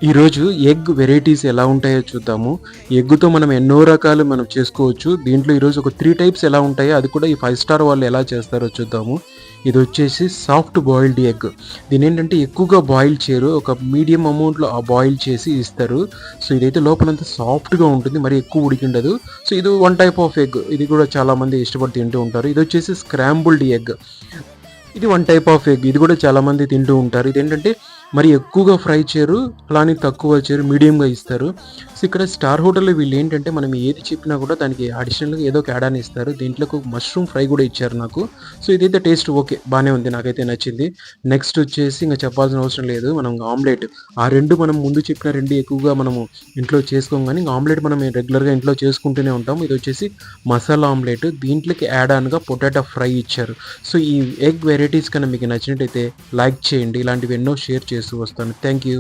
ఈరోజు egg varieties ఎలా ఉంటాయో చూద్దాము. ఎగ్గుతో మనం ఎన్నో రకాలు మనం చేసుకోవచ్చు. దీంట్లో ఈరోజు ఒక 3 టైప్స్ ఎలా ఉంటాయో అది కూడా ఈ 5 స్టార్ వాళ్ళు ఎలా చేస్తారో చూద్దాము. ఇదొచ్చేసి సాఫ్ట్ బాయిల్డ్ ఎగ్. దీనేంటంటే ఎక్కువగా బాయిల్ చేయరు. ఒక మీడియం అమౌంట్‌లో బాయిల్ చేసి ఇస్తారు. సో, ఇదైతే లోపలంతా సాఫ్ట్‌గా ఉంటుంది. మరి ఎక్కువ ఉడికిండదు. సో, ఇది వన్ టైప్ ఆఫ్ ఎగ్. ఇది కూడా చాలామంది ఇష్టపడి తింటూ ఉంటారు. ఇదొచ్చేసి స్క్రాంబుల్డ్ ఎగ్. ఇది వన్ టైప్ ఆఫ్ ఎగ్. ఇది కూడా చాలామంది తింటూ ఉంటారు. ఇదేంటంటే మరి ఎక్కువగా ఫ్రై చేయరు. అలానే తక్కువ చేయరు. మీడియంగా ఇస్తారు. సో, ఇక్కడ స్టార్ హోటల్‌లో వీళ్ళేంటంటే మనం ఏది చెప్పినా కూడా దానికి అడిషనల్‌గా ఏదో ఒక యాడ్ ఆన్ ఇస్తారు. దీంట్లోకి మష్రూమ్ ఫ్రై కూడా ఇచ్చారు నాకు. సో, ఇదైతే టేస్ట్ ఓకే. బానే ఉంది. నాకైతే నచ్చింది. నెక్స్ట్ వచ్చేసి ఇంక చెప్పాల్సిన అవసరం లేదు. మనం ఆమ్లెట్. ఆ 2 మనం ముందు చెప్పిన 2 ఎక్కువగా మనము ఇంట్లో చేసుకోం గానీ, ఆమ్లెట్ మనం రెగ్యులర్‌గా ఇంట్లో చేసుకుంటూనే ఉంటాం. ఇదొచ్చేసి మసాలా ఆమ్లెట్. దీంట్లోకి యాడ్ ఆన్‌గా పొటాటో ఫ్రై ఇచ్చారు. సో, ఈ ఎగ్ వెరైటీస్ కన్నా మీకు నచ్చినట్టయితే లైక్ చేయండి. ఇలాంటివి ఎన్నో షేర్ చేస్తూ వస్తాను. Thank you.